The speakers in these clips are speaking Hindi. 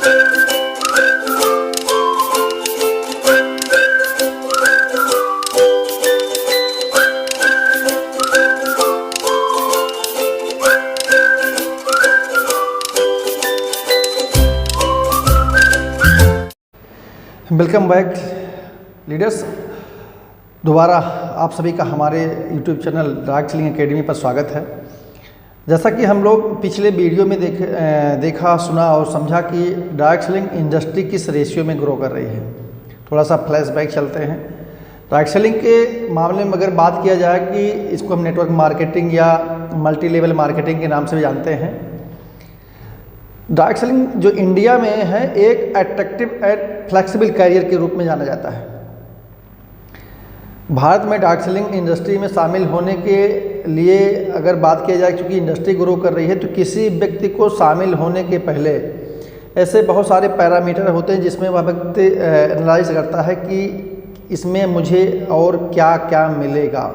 Welcome back leaders. दोबारा आप सभी का हमारे YouTube channel direct selling academy पर स्वागत है। जैसा कि हम लोग पिछले वीडियो में देखा सुना और समझा कि डायरेक्ट सेलिंग इंडस्ट्री किस रेशियो में ग्रो कर रही है। थोड़ा सा फ्लैशबैक चलते हैं। डायरेक्ट सेलिंग के मामले में अगर बात किया जाए कि इसको हम नेटवर्क मार्केटिंग या मल्टी लेवल मार्केटिंग के नाम से भी जानते हैं। डायरेक्ट सेलिंग जो इंडिया में है एक अट्रैक्टिव एंड फ्लेक्सिबल कैरियर के रूप में जाना जाता है। भारत में डायरेक्ट सेलिंग इंडस्ट्री में शामिल होने के लिए अगर बात किया जाए, क्योंकि इंडस्ट्री ग्रो कर रही है, तो किसी व्यक्ति को शामिल होने के पहले ऐसे बहुत सारे पैरामीटर होते हैं जिसमें वह व्यक्ति एनालाइज करता है कि इसमें मुझे और क्या क्या मिलेगा।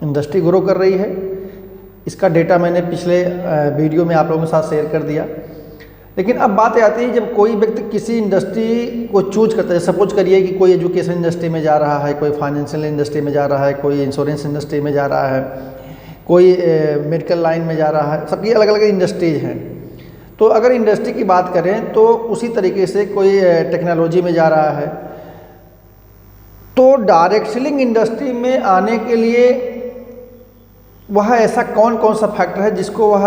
इंडस्ट्री ग्रो कर रही है, इसका डेटा मैंने पिछले वीडियो में आप लोगों के साथ शेयर कर दिया। लेकिन अब बात आती है जब कोई व्यक्ति किसी इंडस्ट्री को चूज करता है। सपोज करिए कि कोई एजुकेशन इंडस्ट्री में जा रहा है, कोई फाइनेंशियल इंडस्ट्री में जा रहा है, कोई इंश्योरेंस इंडस्ट्री में जा रहा है, कोई मेडिकल लाइन में जा रहा है। सबकी अलग अलग इंडस्ट्रीज हैं। तो अगर इंडस्ट्री की बात करें तो उसी तरीके से कोई टेक्नोलॉजी में जा रहा है, तो डायरेक्ट सेलिंग इंडस्ट्री में आने के लिए वह ऐसा कौन कौन सा फैक्टर है जिसको वह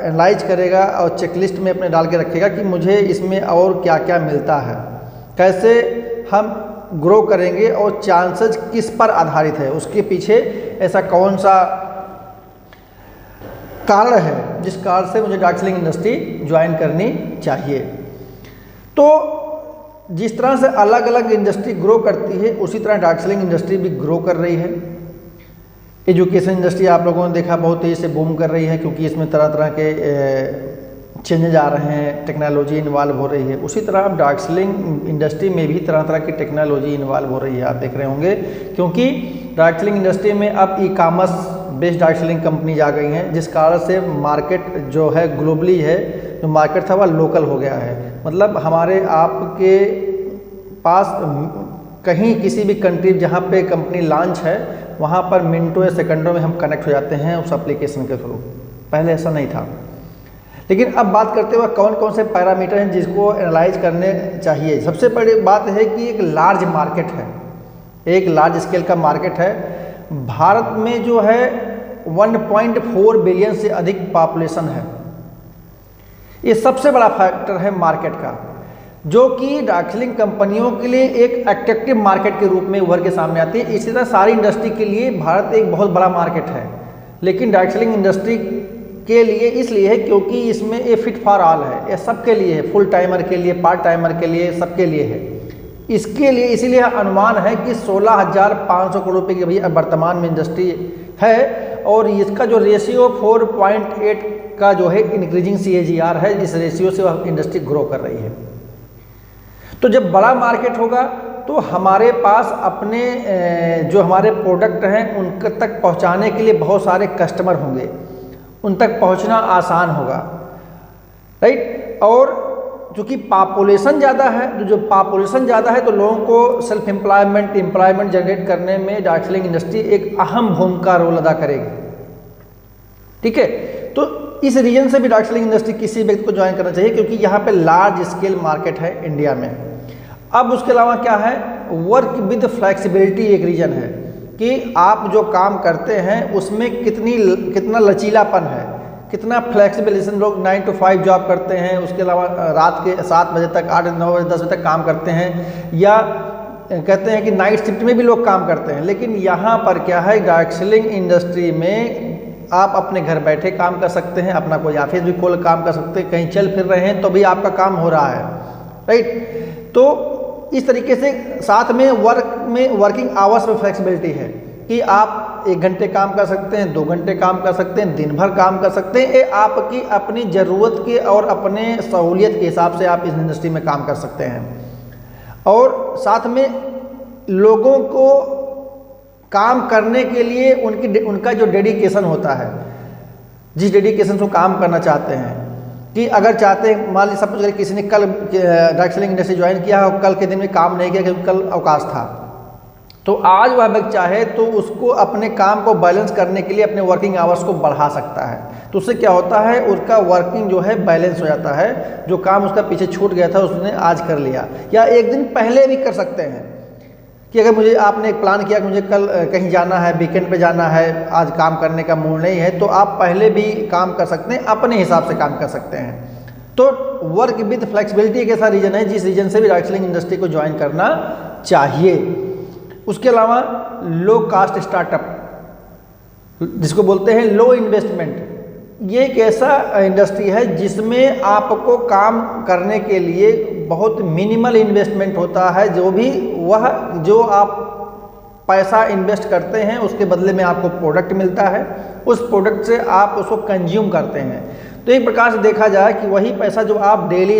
एनालाइज करेगा और चेकलिस्ट में अपने डाल के रखेगा कि मुझे इसमें और क्या क्या मिलता है, कैसे हम ग्रो करेंगे और चांसेस किस पर आधारित है, उसके पीछे ऐसा कौन सा कारण है जिस कारण से मुझे डायरेक्ट सेलिंग इंडस्ट्री ज्वाइन करनी चाहिए। तो जिस तरह से अलग अलग इंडस्ट्री ग्रो करती है उसी तरह डायरेक्ट सेलिंग इंडस्ट्री भी ग्रो कर रही है। एजुकेशन इंडस्ट्री आप लोगों ने देखा बहुत तेज़ी से बूम कर रही है, क्योंकि इसमें तरह तरह के चेंजेज आ रहे हैं, टेक्नोलॉजी इन्वॉल्व हो रही है। उसी तरह अब डायरेक्ट सेलिंग इंडस्ट्री में भी तरह तरह की टेक्नोलॉजी इन्वॉल्व हो रही है, आप देख रहे होंगे। क्योंकि डायरेक्ट सेलिंग इंडस्ट्री में अब e commerce based direct selling companies आ गई हैं, जिस कारण से मार्केट जो है ग्लोबली है, जो मार्केट था वह लोकल हो गया है। मतलब हमारे आपके पास कहीं किसी भी कंट्री जहाँ पे कंपनी लॉन्च है वहाँ पर मिनटों या सेकंडों में हम कनेक्ट हो जाते हैं उस एप्लीकेशन के थ्रू। पहले ऐसा नहीं था। लेकिन अब बात करते हुए कौन कौन से पैरामीटर हैं जिसको एनालाइज करने चाहिए। सबसे बड़ी बात है कि एक लार्ज मार्केट है, एक लार्ज स्केल का मार्केट है। भारत में जो है 1.4 बिलियन से अधिक पॉपुलेशन है। ये सबसे बड़ा फैक्टर है मार्केट का, जो कि डायरेक्ट सेलिंग कंपनियों के लिए एक अट्रैक्टिव मार्केट के रूप में उभर के सामने आती है। इसी तरह सारी इंडस्ट्री के लिए भारत एक बहुत बड़ा मार्केट है, लेकिन डायरेक्ट सेलिंग इंडस्ट्री के लिए इसलिए है क्योंकि इसमें ये फिट फॉर ऑल है, ये सबके लिए है, फुल टाइमर के लिए, पार्ट टाइमर के लिए, सबके लिए है। इसके लिए इसीलिए अनुमान है कि 16,500 करोड़ रुपये की भैया वर्तमान में इंडस्ट्री है, और इसका जो रेशियो 4.8 का जो है इंक्रीजिंग CAGR है, इस रेशियो से वह इंडस्ट्री ग्रो कर रही है। तो जब बड़ा मार्केट होगा तो हमारे पास अपने जो हमारे प्रोडक्ट हैं उन तक पहुंचाने के लिए बहुत सारे कस्टमर होंगे, उन तक पहुंचना आसान होगा, राइट। और चूँकि पॉपुलेशन ज़्यादा है, जो पॉपुलेशन ज़्यादा है तो लोगों को सेल्फ एम्प्लॉयमेंट जनरेट करने में डायरेक्ट सेलिंग इंडस्ट्री एक अहम भूमिका रोल अदा करेगी। ठीक है, तो इस रीजन से भी डायरेक्ट सेलिंग इंडस्ट्री किसी व्यक्ति को ज्वाइन करना चाहिए, क्योंकि यहाँ पे लार्ज स्केल मार्केट है इंडिया में। अब उसके अलावा क्या है, वर्क विद फ्लेक्सिबिलिटी एक रीजन है कि आप जो काम करते हैं उसमें कितना लचीलापन है, कितना फ्लेक्सिबल। जैसे लोग 9 to 5 जॉब करते हैं, उसके अलावा रात के 7 बजे तक, 8, 9 बजे, 10 बजे तक काम करते हैं, या कहते हैं कि नाइट शिफ्ट में भी लोग काम करते हैं। लेकिन यहाँ पर क्या है, डायरेक्ट सेलिंग इंडस्ट्री में आप अपने घर बैठे काम कर सकते हैं, अपना कोई ऑफिस भी खोल काम कर सकते हैं, कहीं चल फिर रहे हैं तो भी आपका काम हो रहा है, राइट। तो इस तरीके से साथ में वर्किंग आवर्स में फ्लेक्सिबिलिटी है कि आप 1 घंटे काम कर सकते हैं, 2 घंटे काम कर सकते हैं, दिन भर काम कर सकते हैं। ये आपकी अपनी ज़रूरत के और अपने सहूलियत के हिसाब से आप इस इंडस्ट्री में काम कर सकते हैं। और साथ में लोगों को काम करने के लिए उनका जो डेडिकेशन होता है, जिस डेडिकेशन से काम करना चाहते हैं, कि अगर चाहते हैं, मान लीजिए सपोज किसी ने कल डायरेक्ट सेलिंग इंडस्ट्री ज्वाइन किया और कल के दिन में काम नहीं किया क्योंकि कल अवकाश था, तो आज वह व्यक्ति चाहे तो उसको अपने काम को बैलेंस करने के लिए अपने वर्किंग आवर्स को बढ़ा सकता है। तो उससे क्या होता है, उसका वर्किंग जो है बैलेंस हो जाता है। जो काम उसका पीछे छूट गया था उसने आज कर लिया, या एक दिन पहले भी कर सकते हैं कि अगर मुझे आपने एक प्लान किया कि मुझे कल कहीं जाना है, वीकेंड पे जाना है, आज काम करने का मूड नहीं है, तो आप पहले भी काम कर सकते हैं, अपने हिसाब से काम कर सकते हैं। तो वर्क विद फ्लेक्सिबिलिटी एक ऐसा रीजन है जिस रीजन से भी डायरेक्ट सेलिंग इंडस्ट्री को ज्वाइन करना चाहिए। उसके अलावा लो कास्ट स्टार्टअप, जिसको बोलते हैं लो इन्वेस्टमेंट, ये एक ऐसा इंडस्ट्री है जिसमें आपको काम करने के लिए बहुत मिनिमल इन्वेस्टमेंट होता है। जो आप पैसा इन्वेस्ट करते हैं उसके बदले में आपको प्रोडक्ट मिलता है, उस प्रोडक्ट से आप उसको कंज्यूम करते हैं। तो एक प्रकार से देखा जाए कि वही पैसा जो आप डेली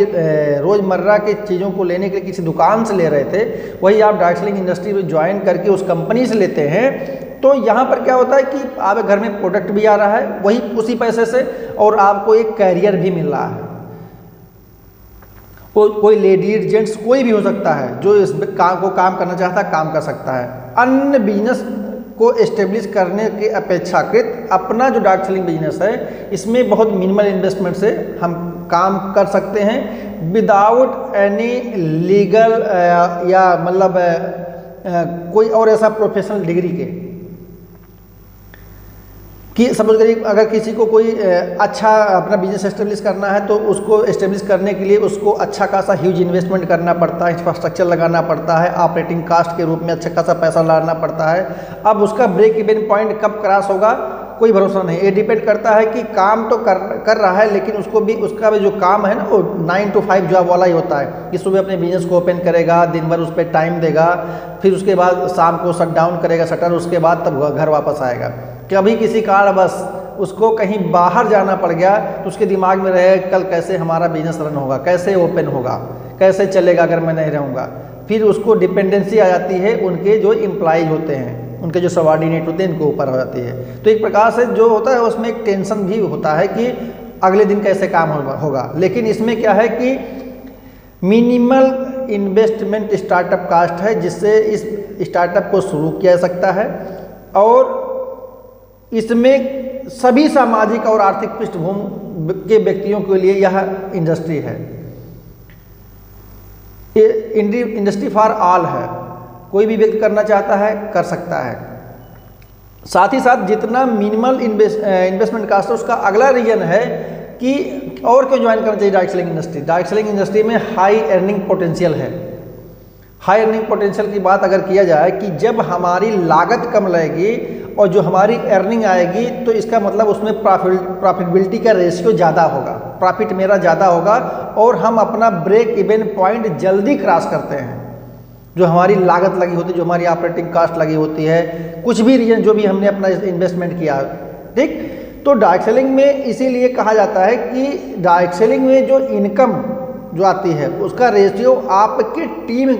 रोज़मर्रा की चीज़ों को लेने के लिए किसी दुकान से ले रहे थे, वही आप डायरेक्ट सेलिंग इंडस्ट्री में ज्वाइन करके उस कंपनी से लेते हैं। तो यहाँ पर क्या होता है कि आपके घर में प्रोडक्ट भी आ रहा है वही उसी पैसे से, और आपको एक कैरियर भी मिल रहा है। कोई लेडीज जेंट्स कोई भी हो सकता है जो इस काम को काम करना चाहता है, काम कर सकता है। अन्य बिजनेस को एस्टेब्लिश करने के अपेक्षाकृत अपना जो डायरेक्ट सेलिंग बिजनेस है, इसमें बहुत मिनिमल इन्वेस्टमेंट से हम काम कर सकते हैं विदाउट एनी लीगल या मतलब कोई और ऐसा प्रोफेशनल डिग्री के। कि सपोज करिए अगर किसी को कोई अच्छा अपना बिजनेस एस्टेब्लिश करना है, तो उसको एस्टेब्लिश करने के लिए उसको अच्छा खासा ह्यूज इन्वेस्टमेंट करना पड़ता है, इंफ्रास्ट्रक्चर लगाना पड़ता है, ऑपरेटिंग कास्ट के रूप में अच्छा खासा पैसा लाना पड़ता है। अब उसका ब्रेक इवन पॉइंट कब क्रॉस होगा कोई भरोसा नहीं। ये डिपेंड करता है कि काम तो कर रहा है, लेकिन उसका भी जो काम है ना वो 9 to 5 जॉब वाला ही होता है कि सुबह अपने बिजनेस को ओपन करेगा, दिन भर उस पर टाइम देगा, फिर उसके बाद शाम को शट डाउन करेगा शटर, उसके बाद तब घर वापस आएगा। कभी किसी कारणवश उसको कहीं बाहर जाना पड़ गया तो उसके दिमाग में रहे कल कैसे हमारा बिजनेस रन होगा, कैसे ओपन होगा, कैसे चलेगा अगर मैं नहीं रहूँगा। फिर उसको डिपेंडेंसी आ जाती है उनके जो एम्प्लॉइज होते हैं, उनके जो सबऑर्डिनेट होते हैं, इनके ऊपर हो जाती है। तो एक प्रकार से जो होता है उसमें एक टेंशन भी होता है कि अगले दिन कैसे काम होगा। लेकिन इसमें क्या है कि मिनिमल इन्वेस्टमेंट स्टार्टअप कास्ट है, जिससे इस स्टार्टअप को शुरू किया जा सकता है, और इसमें सभी सामाजिक और आर्थिक पृष्ठभूमि के व्यक्तियों के लिए यह इंडस्ट्री है। ये इंडस्ट्री फॉर ऑल है, कोई भी व्यक्ति करना चाहता है कर सकता है। साथ ही साथ जितना मिनिमल इन्वेस्टमेंट कास्ट है, उसका अगला रीजन है कि और क्यों ज्वाइन करना चाहिए direct selling industry. Direct selling industry में हाई अर्निंग पोटेंशियल है। हाई अर्निंग पोटेंशियल की बात अगर किया जाए कि जब हमारी लागत कम लगेगी और जो हमारी अर्निंग आएगी, तो इसका मतलब उसमें प्रॉफिटेबिलिटी का रेशियो ज़्यादा होगा, प्रॉफिट मेरा ज़्यादा होगा, और हम अपना ब्रेक इवन पॉइंट जल्दी क्रॉस करते हैं। जो हमारी लागत लगी होती है, जो हमारी ऑपरेटिंग कास्ट लगी होती है, कुछ भी रीजन जो भी हमने अपना इन्वेस्टमेंट किया, ठीक। तो डायरेक्ट सेलिंग में इसीलिए कहा जाता है कि डायरेक्ट सेलिंग में जो इनकम जो आती है उसका रेशियो आपकी टीम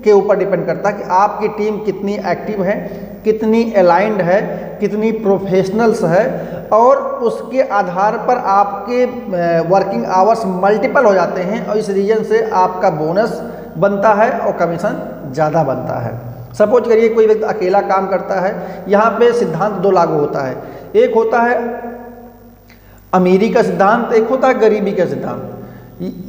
के ऊपर डिपेंड करता है कि आपकी टीम कितनी एक्टिव है, कितनी अलाइंड है, कितनी प्रोफेशनल्स है, और उसके आधार पर आपके वर्किंग आवर्स मल्टीपल हो जाते हैं, और इस रीजन से आपका बोनस बनता है और कमीशन ज़्यादा बनता है। सपोज करिए कोई व्यक्ति अकेला काम करता है, यहाँ पे सिद्धांत दो लागू होता है। एक होता है अमीरी का सिद्धांत, एक होता है गरीबी का सिद्धांत।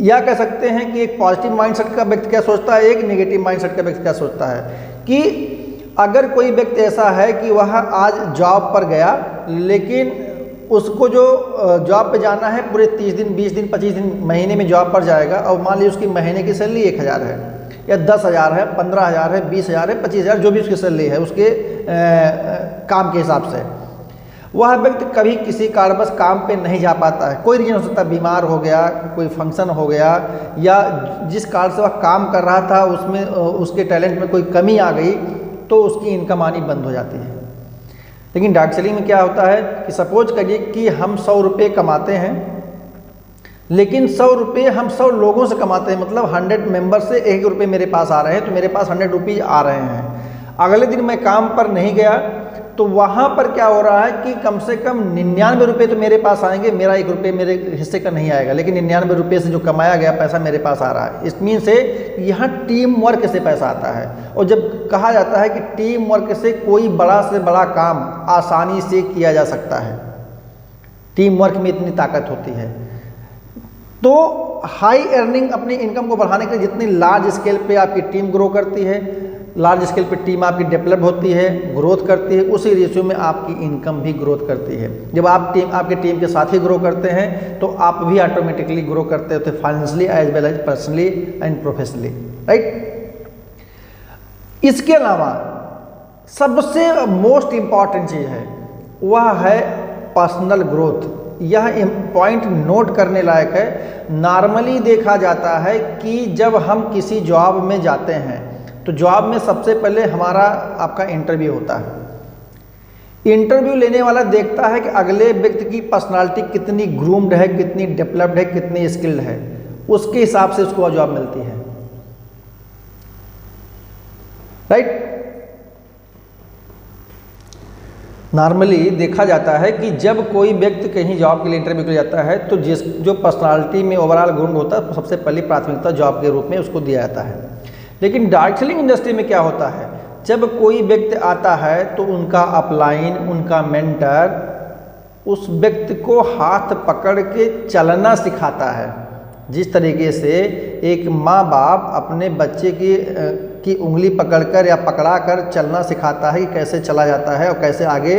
या कह सकते हैं कि एक पॉजिटिव माइंडसेट का व्यक्ति क्या सोचता है, एक नेगेटिव माइंडसेट का व्यक्ति क्या सोचता है। कि अगर कोई व्यक्ति ऐसा है कि वह आज जॉब पर गया, लेकिन उसको जो जॉब पे जाना है पूरे 30 दिन 20 दिन 25 दिन महीने में जॉब पर जाएगा, और मान लीजिए उसकी महीने की सैलरी 1000 है या 10,000 है, 15,000 है, 20,000 है, 25,000, जो भी उसकी सैलरी है उसके काम के हिसाब से, वह व्यक्ति कभी किसी कारणवश काम पे नहीं जा पाता है। कोई रीजन हो सकता है, बीमार हो गया, कोई फंक्शन हो गया, या जिस कारण से वह काम कर रहा था उसमें उसके टैलेंट में कोई कमी आ गई, तो उसकी इनकम आनी बंद हो जाती है। लेकिन डायरेक्ट सेलिंग में क्या होता है कि सपोज करिए कि हम 100 रुपये कमाते हैं, लेकिन 100 रुपये हम 100 लोगों से कमाते हैं, मतलब 100 मेंबर से 1 रुपये मेरे पास आ रहे हैं, तो मेरे पास 100 रुपीज़ आ रहे हैं। अगले दिन मैं काम पर नहीं गया, तो वहाँ पर क्या हो रहा है कि कम से कम 99 रुपये तो मेरे पास आएंगे, मेरा 1 रुपये मेरे हिस्से का नहीं आएगा, लेकिन 99 रुपये से जो कमाया गया पैसा मेरे पास आ रहा है। इस मीन से यहाँ टीम वर्क से पैसा आता है। और जब कहा जाता है कि टीम वर्क से कोई बड़ा से बड़ा काम आसानी से किया जा सकता है, टीम वर्क में इतनी ताकत होती है। तो हाई अर्निंग अपनी इनकम को बढ़ाने के लिए जितनी लार्ज स्केल पे आपकी टीम ग्रो करती है, लार्ज स्केल पे टीम आपकी डेवलप होती है, ग्रोथ करती है, उसी रेशियो में आपकी इनकम भी ग्रोथ करती है। जब आप आपके टीम के साथ ही ग्रो करते हैं तो आप भी ऑटोमेटिकली ग्रो करते होते financially as well as personally and professionally, right. इसके अलावा सबसे मोस्ट इम्पॉर्टेंट चीज़ है वह है पर्सनल ग्रोथ। यह पॉइंट नोट करने लायक है। नॉर्मली देखा जाता है कि जब हम किसी जॉब में जाते हैं तो जॉब में सबसे पहले हमारा आपका इंटरव्यू होता है। इंटरव्यू लेने वाला देखता है कि अगले व्यक्ति की पर्सनालिटी कितनी ग्रूम्ड है, कितनी डेवलप्ड है, कितनी स्किल्ड है, उसके हिसाब से उसको जॉब मिलती है, राइट। नॉर्मली देखा जाता है कि जब कोई व्यक्ति कहीं जॉब के लिए इंटरव्यू के लिए जाता है तो जो पर्सनालिटी में ओवरऑल ग्रूम्ड होता है सबसे पहली प्राथमिकता जॉब के रूप में उसको दिया जाता है। लेकिन डायरेक्ट सेलिंग इंडस्ट्री में क्या होता है, जब कोई व्यक्ति आता है तो उनका अपलाइन, उनका मेंटर उस व्यक्ति को हाथ पकड़ के चलना सिखाता है। जिस तरीके से एक माँ बाप अपने बच्चे की उंगली पकड़कर या पकड़ाकर चलना सिखाता है कि कैसे चला जाता है और कैसे आगे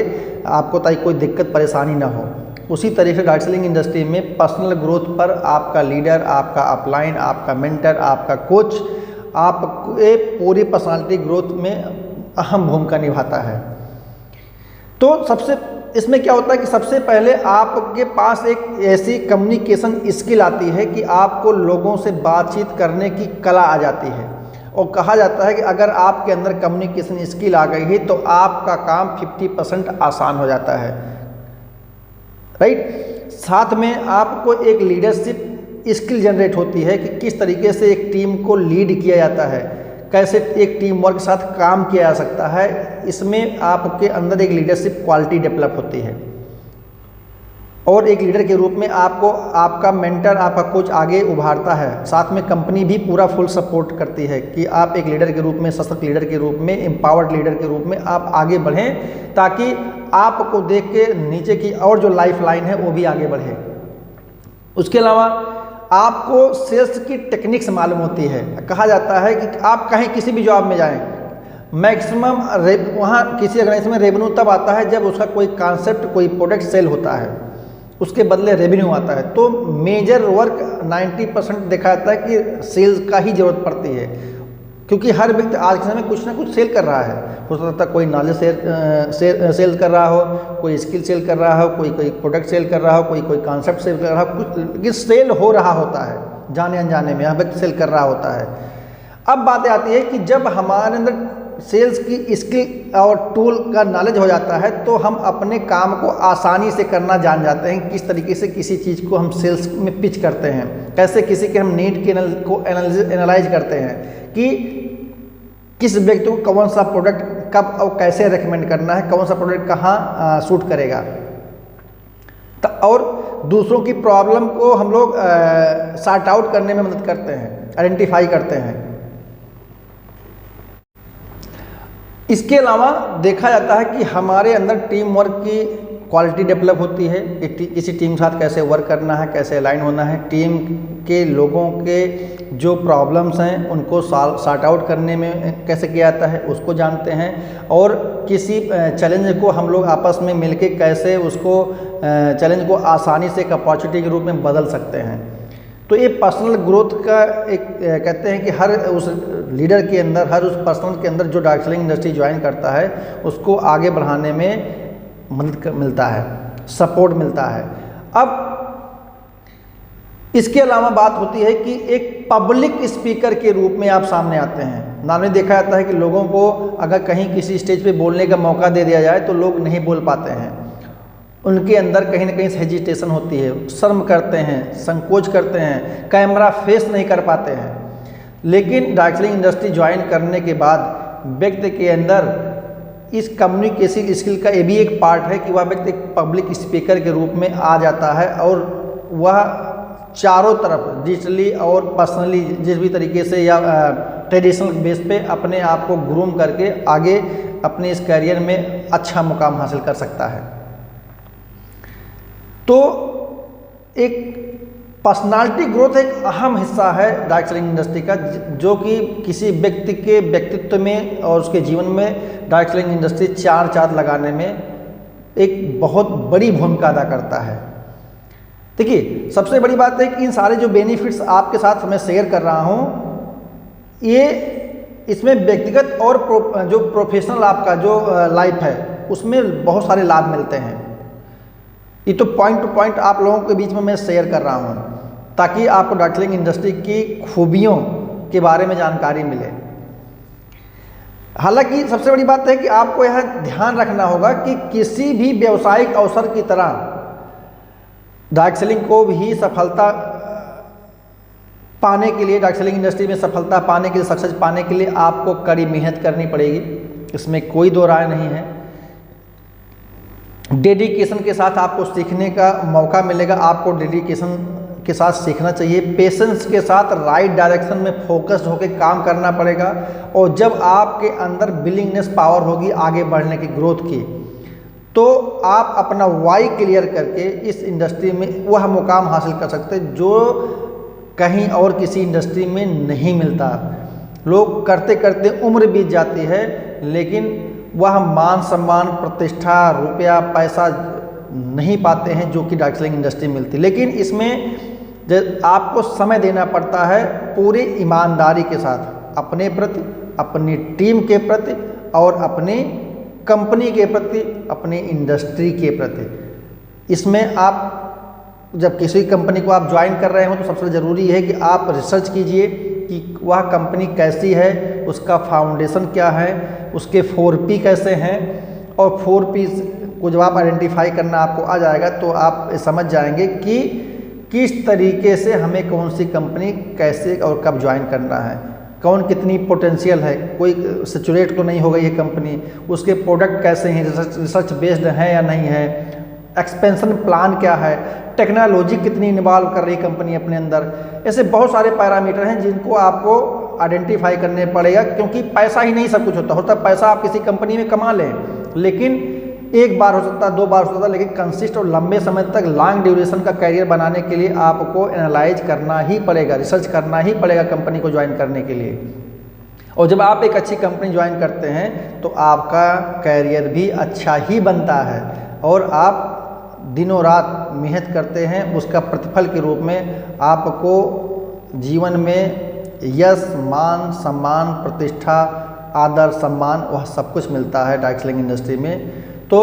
आपको ताकि कोई दिक्कत परेशानी ना हो, उसी तरीके से डायरेक्ट सेलिंग इंडस्ट्री में पर्सनल ग्रोथ पर आपका लीडर, आपका अपलाइन, आपका मेंटर, आपका कोच आपके पूरी पर्सनालिटी ग्रोथ में अहम भूमिका निभाता है। तो सबसे इसमें क्या होता है कि सबसे पहले आपके पास एक ऐसी कम्युनिकेशन स्किल आती है कि आपको लोगों से बातचीत करने की कला आ जाती है। और कहा जाता है कि अगर आपके अंदर कम्युनिकेशन स्किल आ गई है तो आपका काम 50% आसान हो जाता है, राइट। साथ में आपको एक लीडरशिप स्किल जनरेट होती है कि किस तरीके से एक टीम को लीड किया जाता है, कैसे एक टीम वर्क के साथ काम किया जा सकता है। इसमें आपके अंदर एक लीडरशिप क्वालिटी डेवलप होती है और एक लीडर के रूप में आपको आपका मेंटर, आपका कोच आगे उभारता है। साथ में कंपनी भी पूरा फुल सपोर्ट करती है कि आप एक लीडर के रूप में, सशक्त लीडर के रूप में, एम्पावर्ड लीडर के रूप में आप आगे बढ़ें ताकि आपको देख के नीचे की और जो लाइफ लाइन है वो भी आगे बढ़े। उसके अलावा आपको सेल्स की टेक्निक्स मालूम होती है। कहा जाता है कि आप कहीं किसी भी जॉब में जाएं, मैक्सिमम वहाँ किसी ऑर्गेनाइजेशन में रेवेन्यू तब आता है जब उसका कोई कॉन्सेप्ट, कोई प्रोडक्ट सेल होता है, उसके बदले रेवेन्यू आता है। तो मेजर वर्क 90% देखा जाता है कि सेल्स का ही जरूरत पड़ती है, क्योंकि हर व्यक्ति आज के समय में कुछ ना कुछ सेल कर रहा है। हो सकता है कोई नॉलेज सेल कर रहा हो, कोई स्किल सेल कर रहा हो, कोई प्रोडक्ट सेल कर रहा हो, कोई कॉन्सेप्ट सेल कर रहा हो, कुछ लेकिन सेल हो रहा होता है जाने अनजाने में, हर व्यक्ति सेल कर रहा होता है। अब बातें आती है कि जब हमारे अंदर सेल्स की स्किल और टूल का नॉलेज हो जाता है तो हम अपने काम को आसानी से करना जान जाते हैं। किस तरीके से किसी चीज़ को हम सेल्स में पिच करते हैं, कैसे किसी के हम नीड को एनालाइज करते हैं कि किस व्यक्ति को कौन सा प्रोडक्ट कब और कैसे रेकमेंड करना है, कौन सा प्रोडक्ट कहाँ सूट करेगा। और दूसरों की प्रॉब्लम को हम लोग सॉर्ट आउट करने में मदद करते हैं, आइडेंटिफाई करते हैं। इसके अलावा देखा जाता है कि हमारे अंदर टीम वर्क की क्वालिटी डेवलप होती है कि किसी टीम के साथ कैसे वर्क करना है, कैसे अलाइन होना है, टीम के लोगों के जो प्रॉब्लम्स हैं उनको सॉर्ट आउट करने में कैसे किया जाता है उसको जानते हैं, और किसी चैलेंज को हम लोग आपस में मिलके कैसे उसको चैलेंज को आसानी से एक अपॉर्चुनिटी के रूप में बदल सकते हैं। तो ये पर्सनल ग्रोथ का एक कहते हैं कि हर उस लीडर के अंदर, हर उस पर्सन के अंदर जो डायरेक्ट सेलिंग इंडस्ट्री ज्वाइन करता है उसको आगे बढ़ाने में मदद मिलता है, सपोर्ट मिलता है। अब इसके अलावा बात होती है कि एक पब्लिक स्पीकर के रूप में आप सामने आते हैं। नॉर्मली देखा जाता है कि लोगों को अगर कहीं किसी स्टेज पे बोलने का मौका दे दिया जाए तो लोग नहीं बोल पाते हैं, उनके अंदर कहीं ना कहीं हेजिटेशन होती है, शर्म करते हैं, संकोच करते हैं, कैमरा फेस नहीं कर पाते हैं। लेकिन डायरेक्ट सेलिंग इंडस्ट्री ज्वाइन करने के बाद व्यक्ति के अंदर इस कम्युनिकेशन स्किल का ये भी एक पार्ट है कि वह व्यक्ति एक पब्लिक स्पीकर के रूप में आ जाता है और वह चारों तरफ डिजिटली और पर्सनली जिस भी तरीके से या ट्रेडिशनल बेस पे अपने आप को ग्रूम करके आगे अपने इस करियर में अच्छा मुकाम हासिल कर सकता है। तो एक पर्सनालिटी ग्रोथ एक अहम हिस्सा है डायरेक्ट सेलिंग इंडस्ट्री का, जो कि किसी व्यक्ति के व्यक्तित्व में और उसके जीवन में डायरेक्ट सेलिंग इंडस्ट्री चार चांद लगाने में एक बहुत बड़ी भूमिका अदा करता है। देखिए, सबसे बड़ी बात है कि इन सारे जो बेनिफिट्स आपके साथ मैं शेयर कर रहा हूँ, ये इसमें व्यक्तिगत और जो प्रोफेशनल आपका जो लाइफ है उसमें बहुत सारे लाभ मिलते हैं। ये तो पॉइंट टू पॉइंट आप लोगों के बीच में मैं शेयर कर रहा हूँ ताकि आपको डायरेक्ट सेलिंग इंडस्ट्री की खूबियों के बारे में जानकारी मिले। हालांकि सबसे बड़ी बात है कि आपको यह ध्यान रखना होगा कि किसी भी व्यावसायिक अवसर की तरह डायरेक्ट सेलिंग को भी सफलता पाने के लिए, डायरेक्ट सेलिंग इंडस्ट्री में सफलता पाने के लिए, सक्सेस पाने के लिए आपको कड़ी मेहनत करनी पड़ेगी, इसमें कोई दो राय नहीं है। डेडिकेशन के साथ आपको सीखने का मौका मिलेगा, आपको डेडिकेशन के साथ सीखना चाहिए, पेशेंस के साथ राइट डायरेक्शन में फोकस्ड होकर काम करना पड़ेगा। और जब आपके अंदर विलिंगनेस पावर होगी आगे बढ़ने की, ग्रोथ की, तो आप अपना वाई क्लियर करके इस इंडस्ट्री में वह मुकाम हासिल कर सकते हैं जो कहीं और किसी इंडस्ट्री में नहीं मिलता। लोग करते करते उम्र बीत जाती है लेकिन वह मान सम्मान, प्रतिष्ठा, रुपया, पैसा नहीं पाते हैं जो कि डायरेक्ट सेलिंग इंडस्ट्री मिलती। लेकिन इसमें आपको समय देना पड़ता है पूरी ईमानदारी के साथ अपने प्रति, अपनी टीम के प्रति और अपनी कंपनी के प्रति, अपनी इंडस्ट्री के प्रति। इसमें आप जब किसी कंपनी को आप ज्वाइन कर रहे हो तो सबसे ज़रूरी है कि आप रिसर्च कीजिए कि वह कंपनी कैसी है, उसका फाउंडेशन क्या है, उसके 4P कैसे हैं। और 4P को जब आप आइडेंटिफाई करना आपको आ जाएगा तो आप समझ जाएंगे कि किस तरीके से हमें कौन सी कंपनी कैसे और कब ज्वाइन करना है, कौन कितनी पोटेंशियल है, कोई सैचुरेट तो नहीं हो गई है कंपनी, उसके प्रोडक्ट कैसे हैं, रिसर्च बेस्ड है या नहीं है, एक्सपेंशन प्लान क्या है, टेक्नोलॉजी कितनी इन्वॉल्व कर रही कंपनी अपने अंदर। ऐसे बहुत सारे पैरामीटर हैं जिनको आपको आइडेंटिफाई करने पड़ेगा, क्योंकि पैसा ही नहीं सब कुछ होता है। पैसा आप किसी कंपनी में कमा लें लेकिन एक बार हो सकता है, 2 बार हो सकता है, लेकिन कंसिस्ट और लंबे समय तक लॉन्ग ड्यूरेशन का करियर बनाने के लिए आपको एनालाइज करना ही पड़ेगा, रिसर्च करना ही पड़ेगा कंपनी को ज्वाइन करने के लिए। और जब आप एक अच्छी कंपनी ज्वाइन करते हैं तो आपका करियर भी अच्छा ही बनता है और आप दिनों रात मेहनत करते हैं, उसका प्रतिफल के रूप में आपको जीवन में यश, मान, सम्मान, प्रतिष्ठा, आदर, सम्मान, वह सब कुछ मिलता है डायरेक्ट सेलिंग इंडस्ट्री में। तो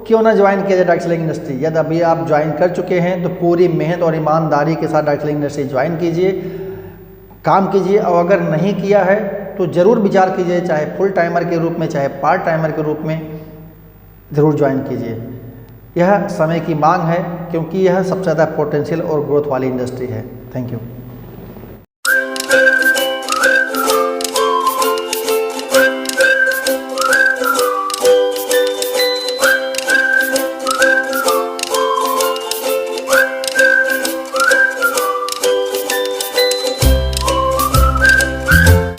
क्यों ना ज्वाइन किया जाए डायरेक्ट सेलिंग इंडस्ट्री। यदि अभी आप ज्वाइन कर चुके हैं तो पूरी मेहनत और ईमानदारी के साथ डायरेक्ट सेलिंग इंडस्ट्री ज्वाइन कीजिए, काम कीजिए। और अगर नहीं किया है तो ज़रूर विचार कीजिए, चाहे फुल टाइमर के रूप में चाहे पार्ट टाइमर के रूप में ज़रूर ज्वाइन कीजिए। यह समय की मांग है क्योंकि यह सबसे ज़्यादा पोटेंशियल और ग्रोथ वाली इंडस्ट्री है। Thank you.